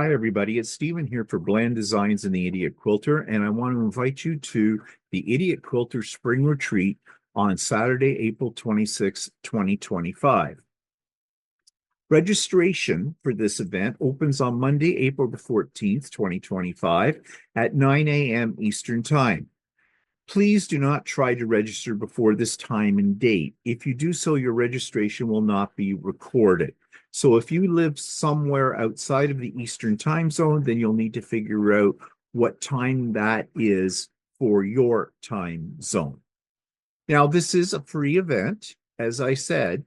Hi, everybody. It's Stephen here for Bland Designs and the Idiot Quilter, and I want to invite you to the Idiot Quilter Spring Retreat on Saturday, April 26, 2025. Registration for this event opens on Monday, April the 14th, 2025 at 9 a.m. Eastern Time. Please do not try to register before this time and date. If you do so, your registration will not be recorded. So if you live somewhere outside of the Eastern time zone, then you'll need to figure out what time that is for your time zone. Now, this is a free event, as I said,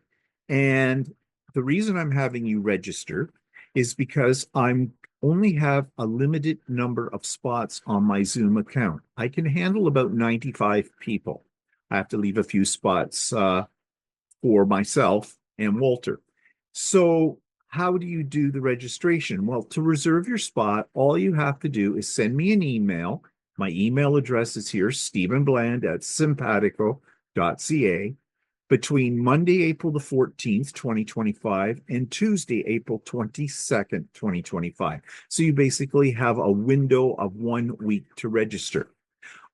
and the reason I'm having you register is because I'm only have a limited number of spots on my Zoom account. I can handle about 95 people. I have to leave a few spots for myself and Walter. So how do you do the registration? Well, to reserve your spot, all you have to do is send me an email. My email address is here, stephenbland@simpatico.ca, between Monday, April the 14th, 2025, and Tuesday, April 22nd, 2025. So you basically have a window of 1 week to register.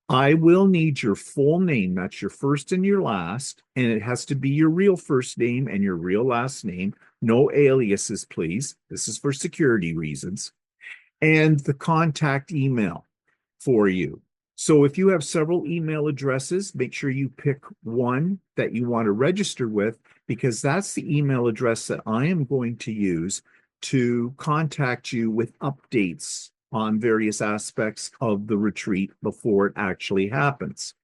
I will need your full name. That's your first and your last, and it has to be your real first name and your real last name. No aliases, please. This is for security reasons. And the contact email for you. So if you have several email addresses, make sure you pick one that you want to register with, because that's the email address that I am going to use to contact you with updates on various aspects of the retreat before it actually happens.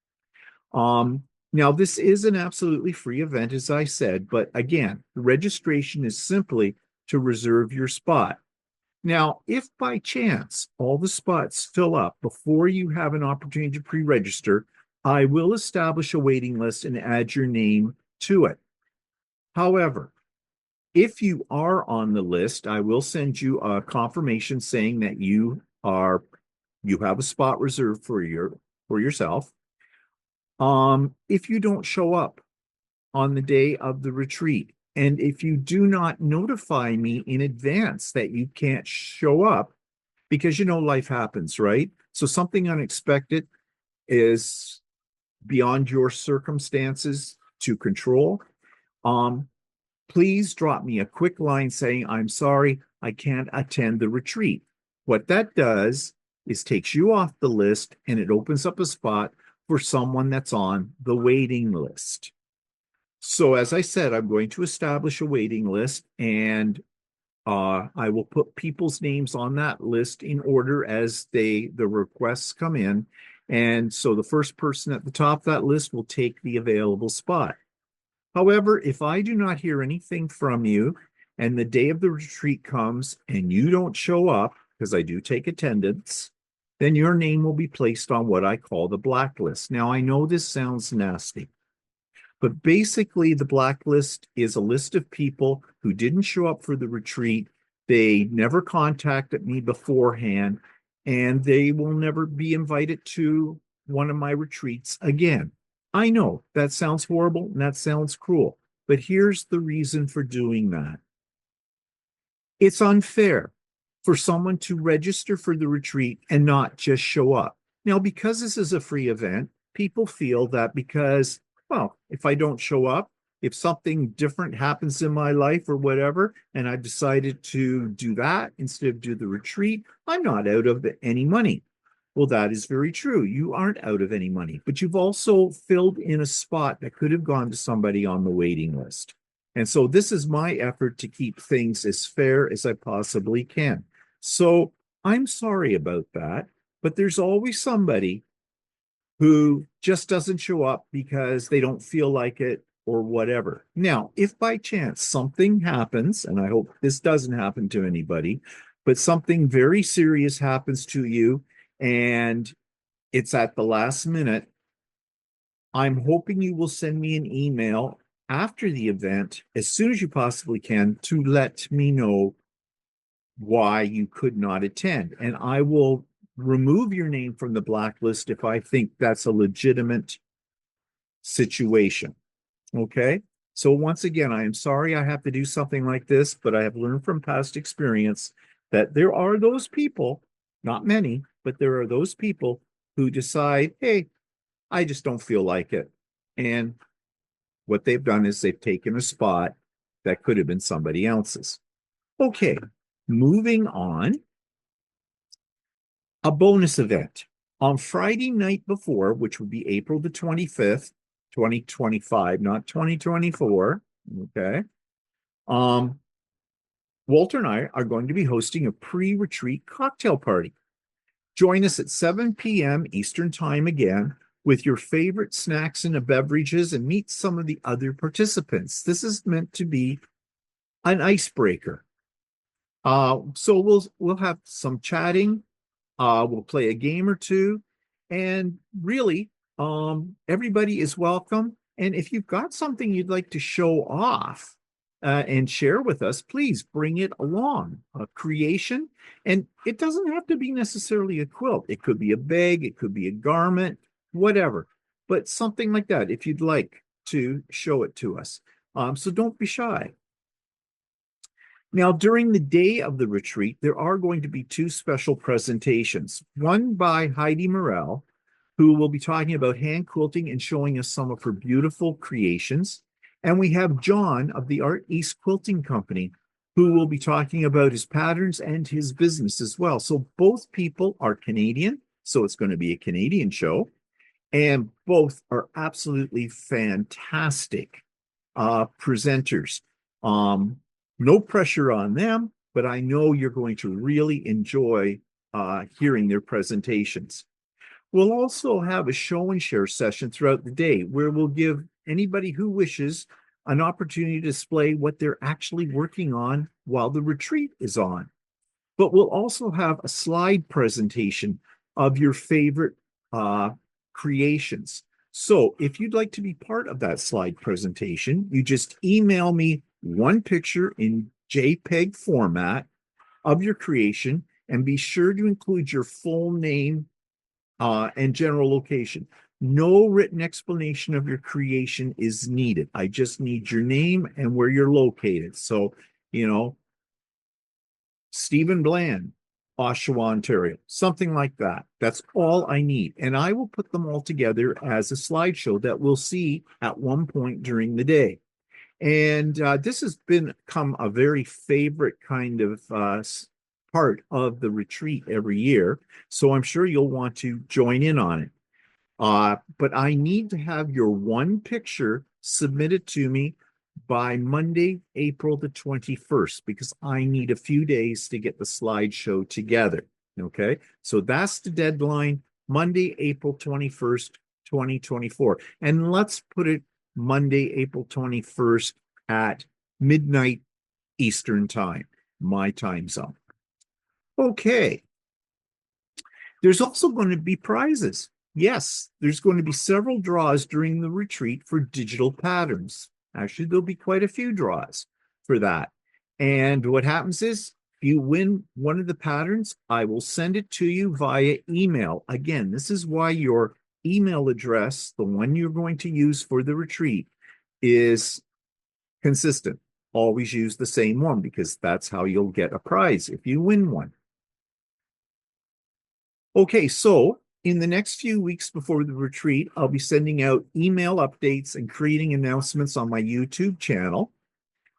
Now, this is an absolutely free event, as I said, but again, the registration is simply to reserve your spot. Now, if by chance all the spots fill up before you have an opportunity to pre-register, I will establish a waiting list and add your name to it. However, if you are on the list, I will send you a confirmation saying that you have a spot reserved for yourself. If you don't show up on the day of the retreat, and if you do not notify me in advance that you can't show up, because life happens, right? So something unexpected is beyond your circumstances to control. Please drop me a quick line saying, I'm sorry, I can't attend the retreat. What that does is takes you off the list and it opens up a spot for someone that's on the waiting list. So as I said, I'm going to establish a waiting list, and I will put people's names on that list in order as the requests come in. And so the first person at the top of that list will take the available spot. However, if I do not hear anything from you and the day of the retreat comes and you don't show up, because I do take attendance, then your name will be placed on what I call the blacklist. Now, I know this sounds nasty, but basically the blacklist is a list of people who didn't show up for the retreat. They never contacted me beforehand, and they will never be invited to one of my retreats again. I know that sounds horrible and that sounds cruel, but here's the reason for doing that. It's unfair for someone to register for the retreat and not just show up. Now, because this is a free event, people feel that because, well, if I don't show up, if something different happens in my life or whatever, and I've decided to do that instead of do the retreat, I'm not out of any money. Well, that is very true. You aren't out of any money, but you've also filled in a spot that could have gone to somebody on the waiting list. And so this is my effort to keep things as fair as I possibly can. So I'm sorry about that, but there's always somebody who just doesn't show up because they don't feel like it or whatever. Now, if by chance something happens, and I hope this doesn't happen to anybody, but something very serious happens to you and it's at the last minute, I'm hoping you will send me an email after the event as soon as you possibly can to let me know why you could not attend. And I will remove your name from the blacklist if I think that's a legitimate situation. Okay. So once again, I am sorry I have to do something like this, but I have learned from past experience that there are those people, not many, but there are those people who decide, hey, I just don't feel like it. And what they've done is they've taken a spot that could have been somebody else's. Okay, moving on. A bonus event. On Friday night before, which would be April the 25th, 2025, not 2024. Okay. Um, Walter and I are going to be hosting a pre-retreat cocktail party. Join us at 7 p.m. Eastern Time again with your favorite snacks and beverages and meet some of the other participants. This is meant to be an icebreaker. So we'll have some chatting. We'll play a game or two, and really, everybody is welcome. And if you've got something you'd like to show off and share with us, please bring it along. A creation, and it doesn't have to be necessarily a quilt. It could be a bag, it could be a garment, whatever. But something like that, if you'd like to show it to us. So don't be shy. Now, during the day of the retreat, there are going to be two special presentations. One by Heidi Morell, who will be talking about hand quilting and showing us some of her beautiful creations. And we have John of the Art East Quilting Company, who will be talking about his patterns and his business as well. So both people are Canadian, so it's going to be a Canadian show. And both are absolutely fantastic presenters. No pressure on them, but I know you're going to really enjoy hearing their presentations. We'll also have a show and share session throughout the day where we'll give anybody who wishes an opportunity to display what they're actually working on while the retreat is on. But we'll also have a slide presentation of your favorite creations. So if you'd like to be part of that slide presentation, you just email me one picture in JPEG format of your creation and be sure to include your full name and general location. No written explanation of your creation is needed. I just need your name and where you're located. So, Stephen Bland, Oshawa, Ontario, something like that. That's all I need. And I will put them all together as a slideshow that we'll see at one point during the day. And this has become a very favorite kind of part of the retreat every year. So I'm sure you'll want to join in on it. But I need to have your one picture submitted to me by Monday, April the 21st, because I need a few days to get the slideshow together. Okay, so that's the deadline, Monday, April 21st, 2024. And let's put it Monday, April 21st at midnight Eastern Time, my time zone. Okay. There's also going to be prizes. Yes, there's going to be several draws during the retreat for digital patterns. Actually, there'll be quite a few draws for that. And what happens is, if you win one of the patterns, I will send it to you via email. Again, this is why your email address, the one you're going to use for the retreat, is consistent. Always use the same one because that's how you'll get a prize if you win one. Okay, so in the next few weeks before the retreat, I'll be sending out email updates and creating announcements on my YouTube channel.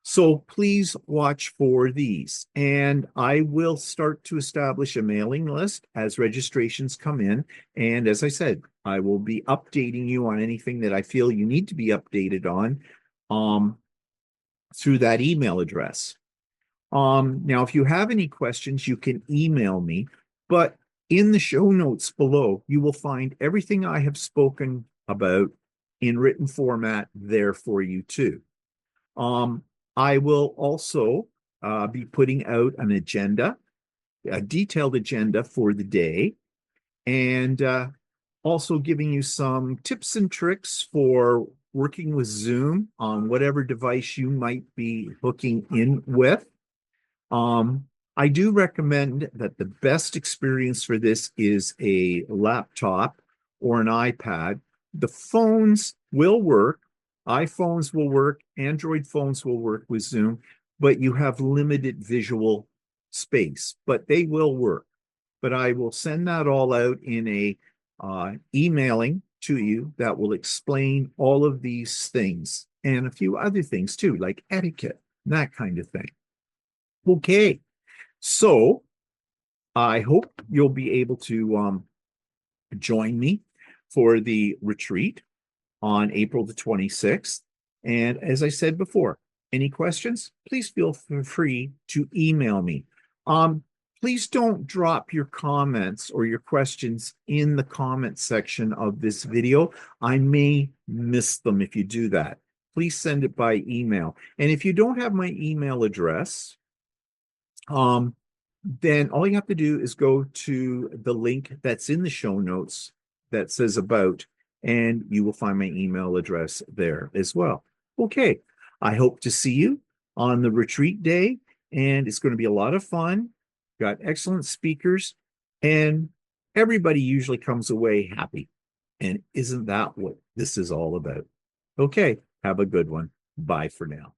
So please watch for these. And I will start to establish a mailing list as registrations come in. And as I said, I will be updating you on anything that I feel you need to be updated on through that email address. Now, if you have any questions, you can email me. But in the show notes below, you will find everything I have spoken about in written format there for you too. I will also be putting out an agenda, a detailed agenda for the day, and also giving you some tips and tricks for working with Zoom on whatever device you might be hooking in with. I do recommend that the best experience for this is a laptop or an iPad. The phones will work. iPhones will work. Android phones will work with Zoom, but you have limited visual space, but they will work. But I will send that all out in a emailing to you that will explain all of these things and a few other things too, like etiquette, that kind of thing. Okay, so I hope you'll be able to join me for the retreat on April the 26th. And as I said before, any questions, please feel free to email me. Please don't drop your comments or your questions in the comment section of this video. I may miss them if you do that. Please send it by email. And if you don't have my email address, then all you have to do is go to the link that's in the show notes that says about, and you will find my email address there as well. Okay, I hope to see you on the retreat day, and it's going to be a lot of fun. Got excellent speakers, and everybody usually comes away happy. And isn't that what this is all about? Okay, have a good one. Bye for now.